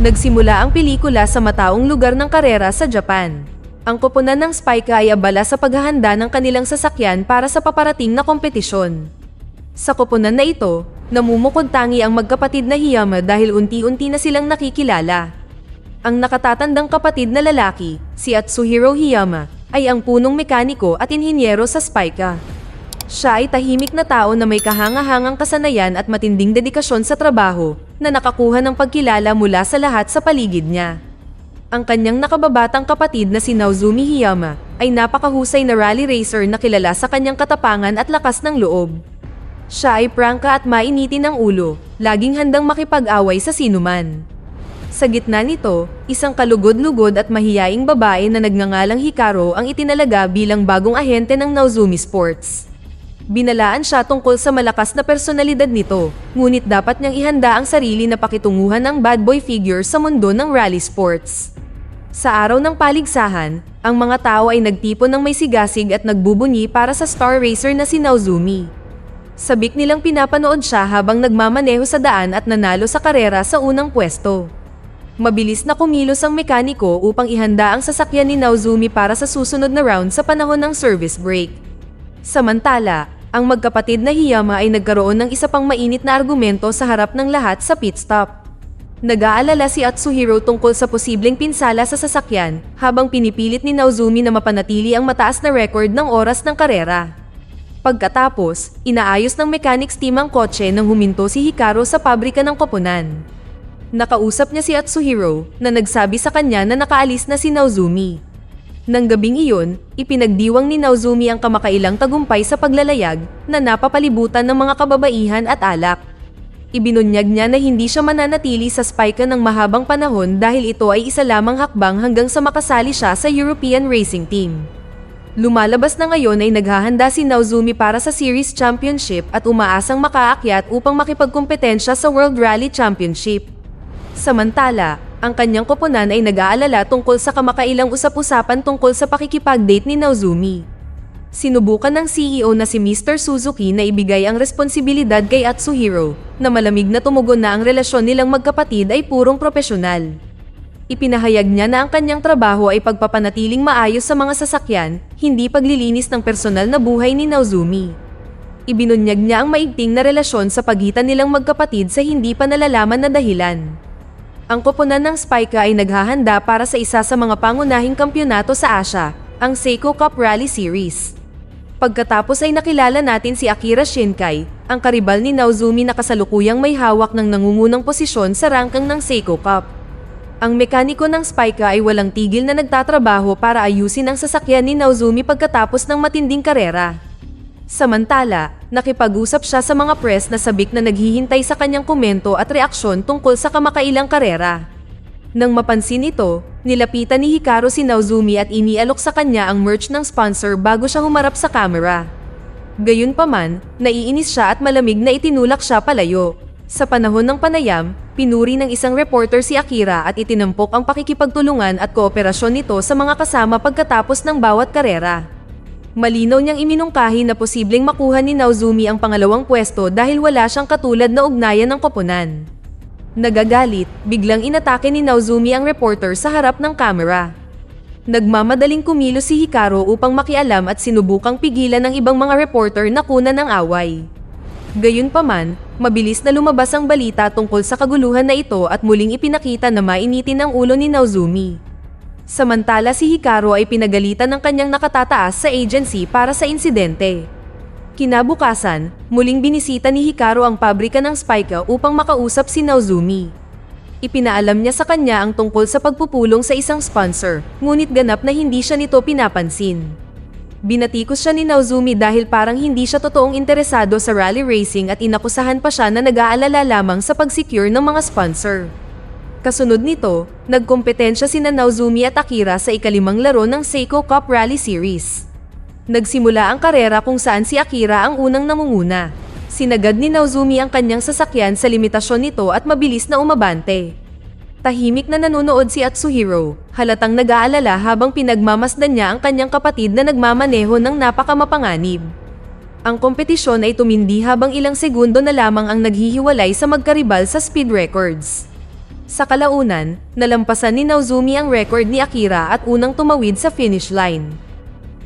Nagsimula ang pelikula sa mataong lugar ng karera sa Japan. Ang koponan ng Spica ay abala sa paghahanda ng kanilang sasakyan para sa paparating na kompetisyon. Sa koponan na ito, namumukod tangi ang magkapatid na Hiyama dahil unti-unti na silang nakikilala. Ang nakatatandang kapatid na lalaki, si Atsuhiro Hiyama, ay ang punong mekaniko at inhinyero sa Spica. Siya ay tahimik na tao na may kahanga-hangang kasanayan at matinding dedikasyon sa trabaho, na nakakuha ng pagkilala mula sa lahat sa paligid niya. Ang kanyang nakababatang kapatid na si Naozumi Hiyama ay napakahusay na rally racer na kilala sa kanyang katapangan at lakas ng loob. Siya ay prangka at mainitin ng ulo, laging handang makipag-away sa sinuman. Sa gitna nito, isang kalugod-lugod at mahiyaing babae na nagngangalang Hikaru ang itinalaga bilang bagong ahente ng Naozumi Sports. Binalaan siya tungkol sa malakas na personalidad nito, ngunit dapat niyang ihanda ang sarili na pakitunguhan ng bad boy figure sa mundo ng rally sports. Sa araw ng paligsahan, ang mga tao ay nagtipon ng may sigasig at nagbubunyi para sa star racer na si Naozumi. Sabik nilang pinapanood siya habang nagmamaneho sa daan at nanalo sa karera sa unang pwesto. Mabilis na kumilos ang mekaniko upang ihanda ang sasakyan ni Naozumi para sa susunod na round sa panahon ng service break. Samantala, ang magkapatid na Hiyama ay nagkaroon ng isa pang mainit na argumento sa harap ng lahat sa pit stop. Nag-aalala si Atsuhiro tungkol sa posibleng pinsala sa sasakyan, habang pinipilit ni Naozumi na mapanatili ang mataas na record ng oras ng karera. Pagkatapos, inaayos ng mechanics team ang kotse nang huminto si Hikaru sa pabrika ng koponan. Nakausap niya si Atsuhiro, na nagsabi sa kanya na nakaalis na si Naozumi. Nang gabing iyon, ipinagdiwang ni Naozumi ang kamakailang tagumpay sa paglalayag na napapalibutan ng mga kababaihan at alak. Ibinunyag niya na hindi siya mananatili sa Spica ng mahabang panahon dahil ito ay isa lamang hakbang hanggang sa makasali siya sa European Racing Team. Lumalabas na ngayon ay naghahanda si Naozumi para sa Series Championship at umaasang makaakyat upang makipagkompetensya sa World Rally Championship. Samantala, ang kanyang koponan ay nag-aalala tungkol sa kamakailang usap-usapan tungkol sa pakikipag-date ni Naozumi. Sinubukan ng CEO na si Mr. Suzuki na ibigay ang responsibilidad kay Atsuhiro, na malamig na tumugon na ang relasyon nilang magkapatid ay purong propesyonal. Ipinahayag niya na ang kanyang trabaho ay pagpapanatiling maayos sa mga sasakyan, hindi paglilinis ng personal na buhay ni Naozumi. Ibinunyag niya ang maigting na relasyon sa pagitan nilang magkapatid sa hindi pa nalalaman na dahilan. Ang koponan ng Spica ay naghahanda para sa isa sa mga pangunahing kampyonato sa Asia, ang Seiko Cup Rally Series. Pagkatapos ay nakilala natin si Akira Shinkai, ang karibal ni Naozumi na kasalukuyang may hawak ng nangungunang posisyon sa rangkang ng Seiko Cup. Ang mekaniko ng Spica ay walang tigil na nagtatrabaho para ayusin ang sasakyan ni Naozumi pagkatapos ng matinding karera. Samantala, nakipag-usap siya sa mga press na sabik na naghihintay sa kanyang komento at reaksyon tungkol sa kamakailang karera. Nang mapansin ito, nilapitan ni Hikaru si Naozumi at inialok sa kanya ang merch ng sponsor bago siya humarap sa kamera. Gayunpaman, naiinis siya at malamig na itinulak siya palayo. Sa panahon ng panayam, pinuri ng isang reporter si Akira at itinampok ang pakikipagtulungan at kooperasyon nito sa mga kasama pagkatapos ng bawat karera. Malinaw niyang iminungkahi na posibleng makuha ni Naozumi ang pangalawang pwesto dahil wala siyang katulad na ugnayan ng koponan. Nagagalit, biglang inatake ni Naozumi ang reporter sa harap ng kamera. Nagmamadaling kumilos si Hikaru upang makialam at sinubukang pigilan ng ibang mga reporter na kunan ng away. Gayunpaman, mabilis na lumabas ang balita tungkol sa kaguluhan na ito at muling ipinakita na mainitin ang ulo ni Naozumi. Samantala si Hikaru ay pinagalitan ng kanyang nakatataas sa agency para sa insidente. Kinabukasan, muling binisita ni Hikaru ang pabrika ng Spica upang makausap si Naozumi. Ipinaalam niya sa kanya ang tungkol sa pagpupulong sa isang sponsor, ngunit ganap na hindi siya nito pinapansin. Binatikos siya ni Naozumi dahil parang hindi siya totoong interesado sa rally racing at inakusahan pa siya na nag-aalala lamang sa pag-secure ng mga sponsor. Kasunod nito, nagkompetensya sina Naozumi at Akira sa ikalimang laro ng Seiko Cup Rally Series. Nagsimula ang karera kung saan si Akira ang unang namunguna. Sinagad ni Naozumi ang kanyang sasakyan sa limitasyon nito at mabilis na umabante. Tahimik na nanonood si Atsuhiro, halatang nag-aalala habang pinagmamasdan niya ang kanyang kapatid na nagmamaneho ng napakamapanganib. Ang kompetisyon ay tumindi habang ilang segundo na lamang ang naghihiwalay sa magkaribal sa speed records. Sa kalaunan, nalampasan ni Naozumi ang record ni Akira at unang tumawid sa finish line.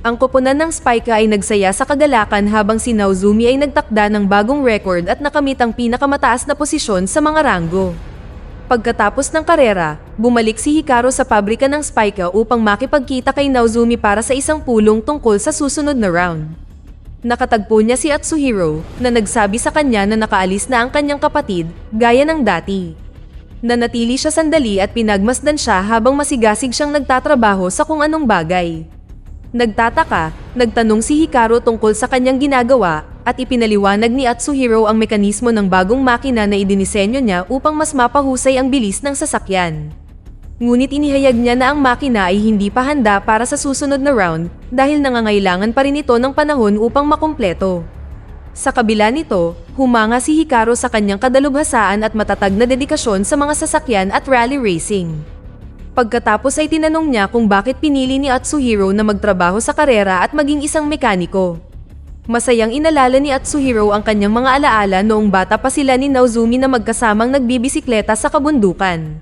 Ang koponan ng Spike ay nagsaya sa kagalakan habang si Naozumi ay nagtakda ng bagong record at nakamit ang pinakamataas na posisyon sa mga ranggo. Pagkatapos ng karera, bumalik si Hikaru sa pabrika ng Spike upang makipagkita kay Naozumi para sa isang pulong tungkol sa susunod na round. Nakatagpo niya si Atsuhiro, na nagsabi sa kanya na nakaalis na ang kanyang kapatid, gaya ng dati. Nanatili siya sandali at pinagmasdan siya habang masigasig siyang nagtatrabaho sa kung anong bagay. Nagtataka, nagtanong si Hikaru tungkol sa kanyang ginagawa, at ipinaliwanag ni Atsuhiro ang mekanismo ng bagong makina na idinisenyo niya upang mas mapahusay ang bilis ng sasakyan. Ngunit inihayag niya na ang makina ay hindi pa handa para sa susunod na round dahil nangangailangan pa rin ito ng panahon upang makumpleto. Sa kabila nito, humanga si Hikaru sa kanyang kadalubhasaan at matatag na dedikasyon sa mga sasakyan at rally racing. Pagkatapos ay tinanong niya kung bakit pinili ni Atsuhiro na magtrabaho sa karera at maging isang mekaniko. Masayang inalala ni Atsuhiro ang kanyang mga alaala noong bata pa sila ni Naozumi na magkasamang nagbibisikleta sa kabundukan.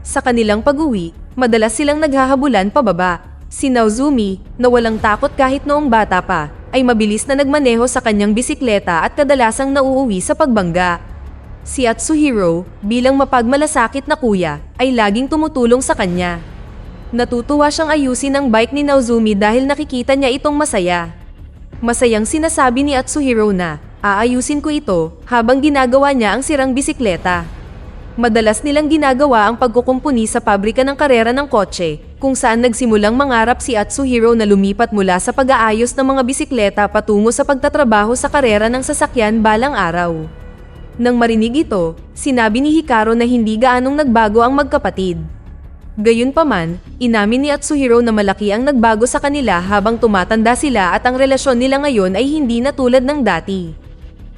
Sa kanilang pag-uwi, madalas silang naghahabulan pababa. Si Naozumi, na walang takot kahit noong bata pa, ay mabilis na nagmaneho sa kanyang bisikleta at kadalasang nauuwi sa pagbangga. Si Atsuhiro, bilang mapagmalasakit na kuya, ay laging tumutulong sa kanya. Natutuwa siyang ayusin ang bike ni Naozumi dahil nakikita niya itong masaya. Masayang sinasabi ni Atsuhiro na, aayusin ko ito, habang ginagawa niya ang sirang bisikleta. Madalas nilang ginagawa ang pagkukumpuni sa pabrika ng karera ng kotse, kung saan nagsimulang mangarap si Atsuhiro na lumipat mula sa pag-aayos ng mga bisikleta patungo sa pagtatrabaho sa karera ng sasakyan balang araw. Nang marinig ito, sinabi ni Hikaru na hindi gaanong nagbago ang magkapatid. Gayunpaman, inamin ni Atsuhiro na malaki ang nagbago sa kanila habang tumatanda sila at ang relasyon nila ngayon ay hindi na tulad ng dati.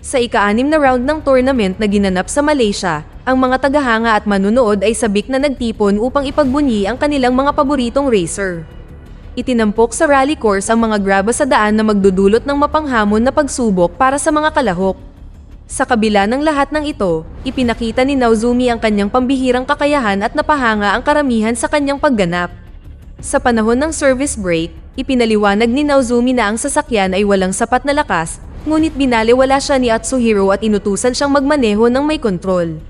Sa ika-6 na round ng tournament na ginanap sa Malaysia, ang mga tagahanga at manunood ay sabik na nagtipon upang ipagbunyi ang kanilang mga paboritong racer. Itinampok sa rally course ang mga graba sa daan na magdudulot ng mapanghamon na pagsubok para sa mga kalahok. Sa kabila ng lahat ng ito, ipinakita ni Naozumi ang kanyang pambihirang kakayahan at napahanga ang karamihan sa kanyang pagganap. Sa panahon ng service break, ipinaliwanag ni Naozumi na ang sasakyan ay walang sapat na lakas, ngunit binaliwala siya ni Atsuhiro at inutusan siyang magmaneho ng may kontrol.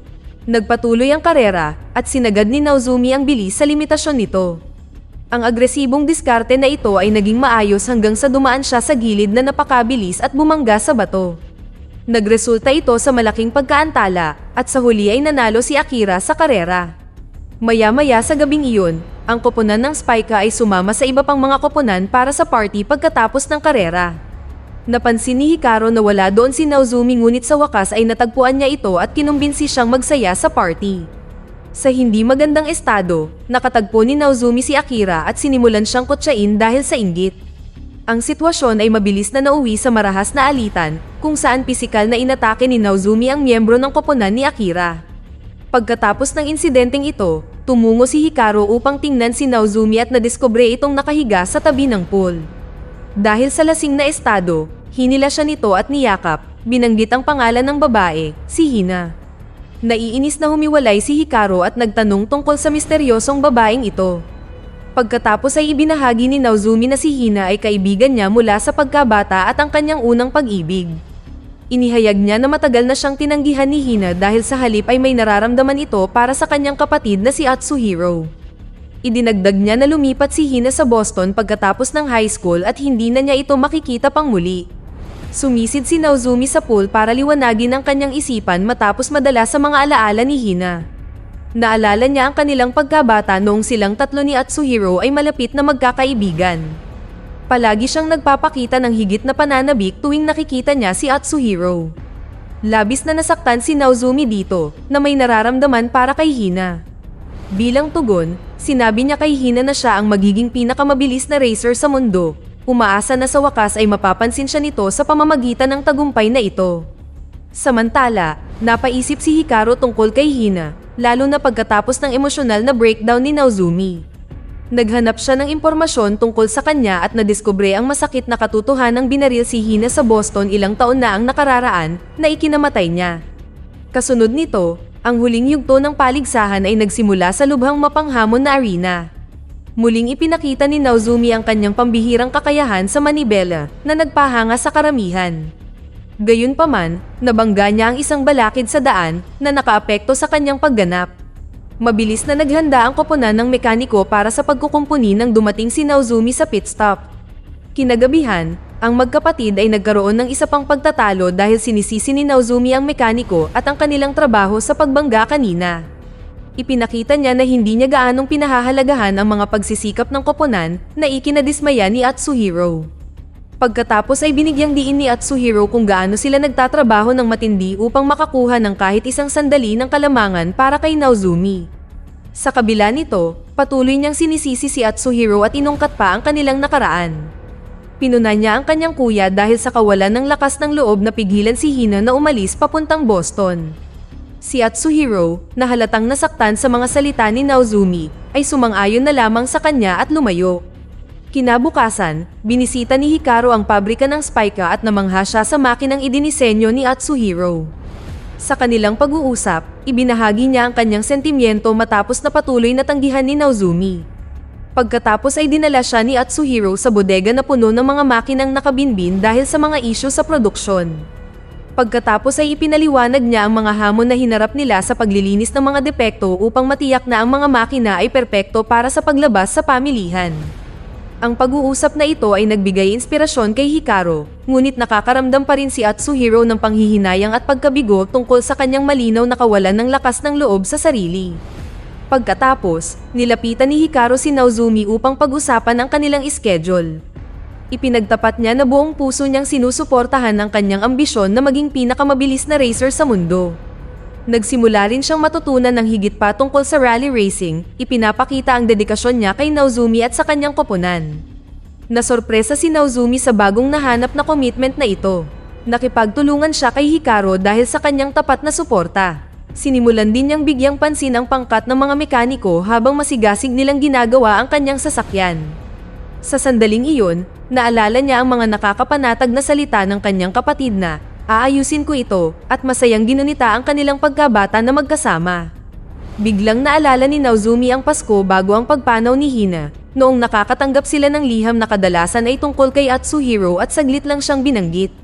Nagpatuloy ang karera, at sinagad ni Naozumi ang bilis sa limitasyon nito. Ang agresibong diskarte na ito ay naging maayos hanggang sa dumaan siya sa gilid na napakabilis at bumangga sa bato. Nagresulta ito sa malaking pagkaantala, at sa huli ay nanalo si Akira sa karera. Maya-maya sa gabing iyon, ang koponan ng Spike ay sumama sa iba pang mga koponan para sa party pagkatapos ng karera. Napansin ni Hikaru na wala doon si Naozumi ngunit sa wakas ay natagpuan niya ito at kinumbinsi siyang magsaya sa party. Sa hindi magandang estado, nakatagpo ni Naozumi si Akira at sinimulan siyang kotsain dahil sa inggit. Ang sitwasyon ay mabilis na nauwi sa marahas na alitan, kung saan pisikal na inatake ni Naozumi ang miyembro ng koponan ni Akira. Pagkatapos ng insidenteng ito, tumungo si Hikaru upang tingnan si Naozumi at nadiskubre itong nakahiga sa tabi ng pool. Dahil sa lasing na estado, hinila siya nito at niyakap, binanggit ang pangalan ng babae, si Hina. Naiinis na humiwalay si Hikaru at nagtanong tungkol sa misteryosong babaeng ito. Pagkatapos ay ibinahagi ni Naozumi na si Hina ay kaibigan niya mula sa pagkabata at ang kanyang unang pag-ibig. Inihayag niya na matagal na siyang tinanggihan ni Hina dahil sa halip ay may nararamdaman ito para sa kanyang kapatid na si Atsuhiro. Idinagdag niya na lumipat si Hina sa Boston pagkatapos ng high school at hindi na niya ito makikita pang muli. Sumisid si Naozumi sa pool para liwanagin ang kanyang isipan matapos madala sa mga alaala ni Hina. Naalala niya ang kanilang pagkabata noong silang tatlo ni Atsuhiro ay malapit na magkakaibigan. Palagi siyang nagpapakita ng higit na pananabik tuwing nakikita niya si Atsuhiro. Labis na nasaktan si Naozumi dito na may nararamdaman para kay Hina. Bilang tugon, sinabi niya kay Hina na siya ang magiging pinakamabilis na racer sa mundo. Umaasa na sa wakas ay mapapansin siya nito sa pamamagitan ng tagumpay na ito. Samantala, napaisip si Hikaru tungkol kay Hina, lalo na pagkatapos ng emosyonal na breakdown ni Naozumi. Naghanap siya ng impormasyon tungkol sa kanya at nadiskubre ang masakit na katotohanang binaril si Hina sa Boston ilang taon na ang nakararaan na ikinamatay niya. Kasunod nito, Ang huling yugto ng paligsahan ay nagsimula sa lubhang mapanghamon na arena. Muling ipinakita ni Naozumi ang kanyang pambihirang kakayahan sa manibela na nagpahanga sa karamihan. Gayunpaman, nabangga niya ang isang balakid sa daan na nakaapekto sa kanyang pagganap. Mabilis na naghanda ang koponan ng mekaniko para sa pagkukumpuni nang dumating si Naozumi sa pit stop. Kinagabihan, ang magkapatid ay nagkaroon ng isa pang pagtatalo dahil sinisisi ni Naozumi ang mekaniko at ang kanilang trabaho sa pagbangga kanina. Ipinakita niya na hindi niya gaanong pinahahalagahan ang mga pagsisikap ng koponan na ikinadismaya ni Atsuhiro. Pagkatapos ay binigyang diin ni Atsuhiro kung gaano sila nagtatrabaho ng matindi upang makakuha ng kahit isang sandali ng kalamangan para kay Naozumi. Sa kabila nito, patuloy niyang sinisisi si Atsuhiro at inungkat pa ang kanilang nakaraan. Pinunan niya ang kanyang kuya dahil sa kawalan ng lakas ng loob na pigilan si Hina na umalis papuntang Boston. Si Atsuhiro, na halatang nasaktan sa mga salita ni Naozumi, ay sumang-ayon na lamang sa kanya at lumayo. Kinabukasan, binisita ni Hikaru ang pabrika ng Spica at namangha siya sa makinang idinisenyo ni Atsuhiro. Sa kanilang pag-uusap, ibinahagi niya ang kanyang sentimiento matapos na patuloy na tanggihan ni Naozumi. Pagkatapos ay dinala siya ni Atsuhiro sa bodega na puno ng mga makinang nakabinbin dahil sa mga isyu sa produksyon. Pagkatapos ay ipinaliwanag niya ang mga hamon na hinarap nila sa paglilinis ng mga depekto upang matiyak na ang mga makina ay perpekto para sa paglabas sa pamilihan. Ang pag-uusap na ito ay nagbigay inspirasyon kay Hikaru, ngunit nakakaramdam pa rin si Atsuhiro ng panghihinayang at pagkabigo tungkol sa kanyang malinaw na kawalan ng lakas ng loob sa sarili. Pagkatapos, nilapitan ni Hikaru si Naozumi upang pag-usapan ang kanilang schedule. Ipinagtapat niya na buong puso niyang sinusuportahan ang kanyang ambisyon na maging pinakamabilis na racer sa mundo. Nagsimula rin siyang matutunan ng higit pa tungkol sa rally racing, ipinapakita ang dedikasyon niya kay Naozumi at sa kanyang koponan. Nasorpresa si Naozumi sa bagong nahanap na commitment na ito. Nakipagtulungan siya kay Hikaru dahil sa kanyang tapat na suporta. Sinimulan din niyang bigyang pansin ang pangkat ng mga mekaniko habang masigasig nilang ginagawa ang kanyang sasakyan. Sa sandaling iyon, naalala niya ang mga nakakapanatag na salita ng kanyang kapatid na, "Aayusin ko ito," at masayang ginunita ang kanilang pagkabata na magkasama. Biglang naalala ni Naozumi ang Pasko bago ang pagpanaw ni Hina, noong nakakatanggap sila ng liham na kadalasan ay tungkol kay Atsuhiro at saglit lang siyang binanggit.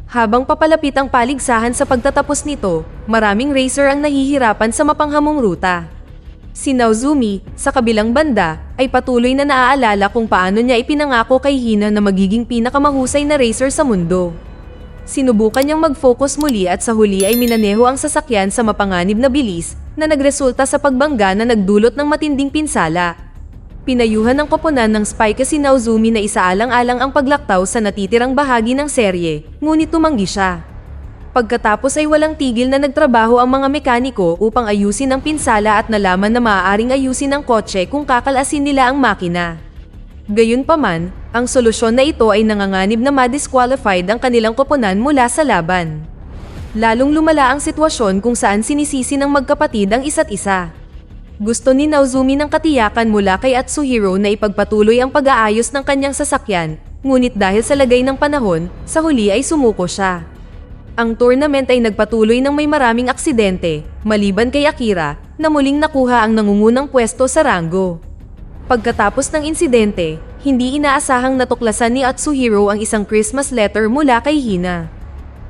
Habang papalapit ang paligsahan sa pagtatapos nito, maraming racer ang nahihirapan sa mapanghamong ruta. Si Naozumi, sa kabilang banda, ay patuloy na naaalala kung paano niya ipinangako kay Hina na magiging pinakamahusay na racer sa mundo. Sinubukan niyang mag-focus muli at sa huli ay minaneho ang sasakyan sa mapanganib na bilis na nagresulta sa pagbangga na nagdulot ng matinding pinsala. Pinayuhan ng koponan ng Spica si Naozumi na isaalang-alang ang paglaktaw sa natitirang bahagi ng serye, ngunit tumanggi siya. Pagkatapos ay walang tigil na nagtrabaho ang mga mekaniko upang ayusin ang pinsala at nalaman na maaaring ayusin ang kotse kung kakalasin nila ang makina. Gayunpaman, ang solusyon na ito ay nanganganib na ma-disqualified ang kanilang koponan mula sa laban. Lalong lumala ang sitwasyon kung saan sinisisi ng magkapatid ang isa't isa. Gusto ni Naozumi ng katiyakan mula kay Atsuhiro na ipagpatuloy ang pag-aayos ng kanyang sasakyan, ngunit dahil sa lagay ng panahon, sa huli ay sumuko siya. Ang tournament ay nagpatuloy ng may maraming aksidente, maliban kay Akira, na muling nakuha ang nangungunang pwesto sa ranggo. Pagkatapos ng insidente, hindi inaasahang natuklasan ni Atsuhiro ang isang Christmas letter mula kay Hina.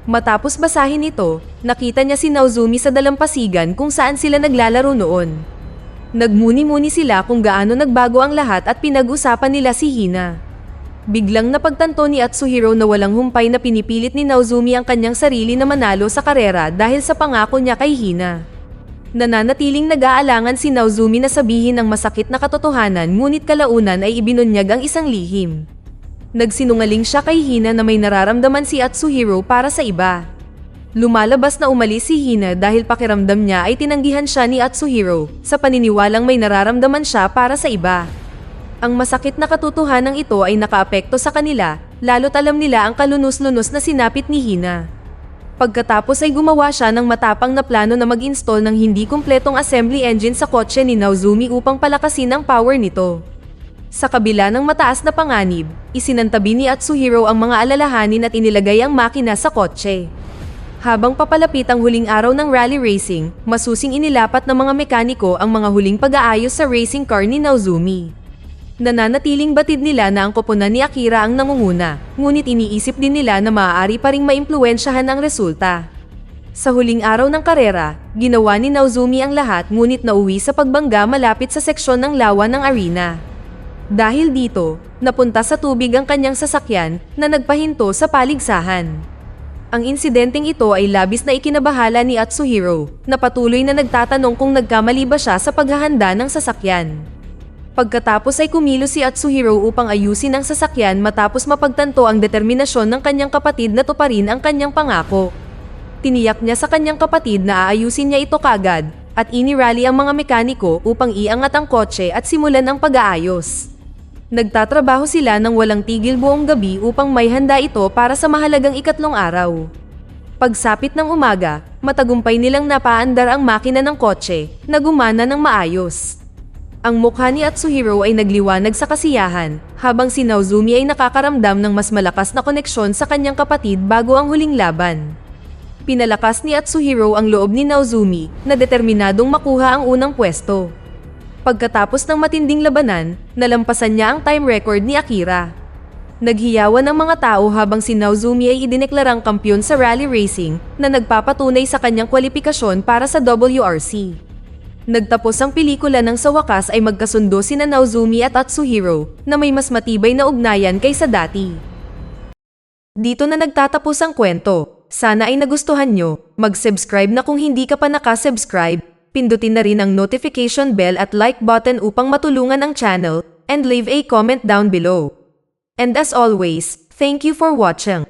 Matapos basahin ito, nakita niya si Naozumi sa dalampasigan kung saan sila naglalaro noon. Nagmuni-muni sila kung gaano nagbago ang lahat at pinag-usapan nila si Hina. Biglang napagtanto ni Atsuhiro na walang humpay na pinipilit ni Naozumi ang kanyang sarili na manalo sa karera dahil sa pangako niya kay Hina. Nananatiling nag-aalangan si Naozumi na sabihin ang masakit na katotohanan ngunit kalaunan ay ibinunyag ang isang lihim. Nagsinungaling siya kay Hina na may nararamdaman si Atsuhiro para sa iba. Lumalabas na umalis si Hina dahil pakiramdam niya ay tinanggihan siya ni Atsuhiro sa paniniwalang may nararamdaman siya para sa iba. Ang masakit na katotohanan ito ay nakaapekto sa kanila, lalo't alam nila ang kalunos-lunos na sinapit ni Hina. Pagkatapos ay gumawa siya ng matapang na plano na mag-install ng hindi kumpletong assembly engine sa kotse ni Naozumi upang palakasin ang power nito. Sa kabila ng mataas na panganib, isinantabi ni Atsuhiro ang mga alalahanin at inilagay ang makina sa kotse. Habang papalapit ang huling araw ng rally racing, masusing inilapat ng mga mekaniko ang mga huling pag-aayos sa racing car ni Naozumi. Nananatiling batid nila na ang koponan ni Akira ang nangunguna, ngunit iniisip din nila na maaari pa ring maimpluwensyahan ang resulta. Sa huling araw ng karera, ginawa ni Naozumi ang lahat ngunit nauwi sa pagbangga malapit sa seksyon ng lawa ng arena. Dahil dito, napunta sa tubig ang kanyang sasakyan na nagpahinto sa paligsahan. Ang insidenteng ito ay labis na ikinabahala ni Atsuhiro, na patuloy na nagtatanong kung nagkamali ba siya sa paghahanda ng sasakyan. Pagkatapos ay kumilos si Atsuhiro upang ayusin ang sasakyan matapos mapagtanto ang determinasyon ng kanyang kapatid na tuparin ang kanyang pangako. Tiniyak niya sa kanyang kapatid na aayusin niya ito kagad, at inirally ang mga mekaniko upang iangat ang kotse at simulan ang pag-aayos. Nagtatrabaho sila ng walang tigil buong gabi upang may handa ito para sa mahalagang ikatlong araw. Pagsapit ng umaga, matagumpay nilang napaandar ang makina ng kotse, na gumana ng maayos. Ang mukha ni Atsuhiro ay nagliwanag sa kasiyahan, habang si Naozumi ay nakakaramdam ng mas malakas na koneksyon sa kanyang kapatid bago ang huling laban. Pinalakas ni Atsuhiro ang loob ni Naozumi, na determinadong makuha ang unang pwesto. Pagkatapos ng matinding labanan, nalampasan niya ang time record ni Akira. Naghiyawan ang mga tao habang si Naozumi ay idineklarang kampyon sa rally racing na nagpapatunay sa kanyang kwalipikasyon para sa WRC. Nagtapos ang pelikula nang sa wakas ay magkasundo sina Naozumi at Atsuhiro na may mas matibay na ugnayan kaysa dati. Dito na nagtatapos ang kwento. Sana ay nagustuhan nyo. Mag-subscribe na kung hindi ka pa nakasubscribe. Pindutin na rin ang notification bell at like button upang matulungan ang channel, and leave a comment down below. And as always, thank you for watching.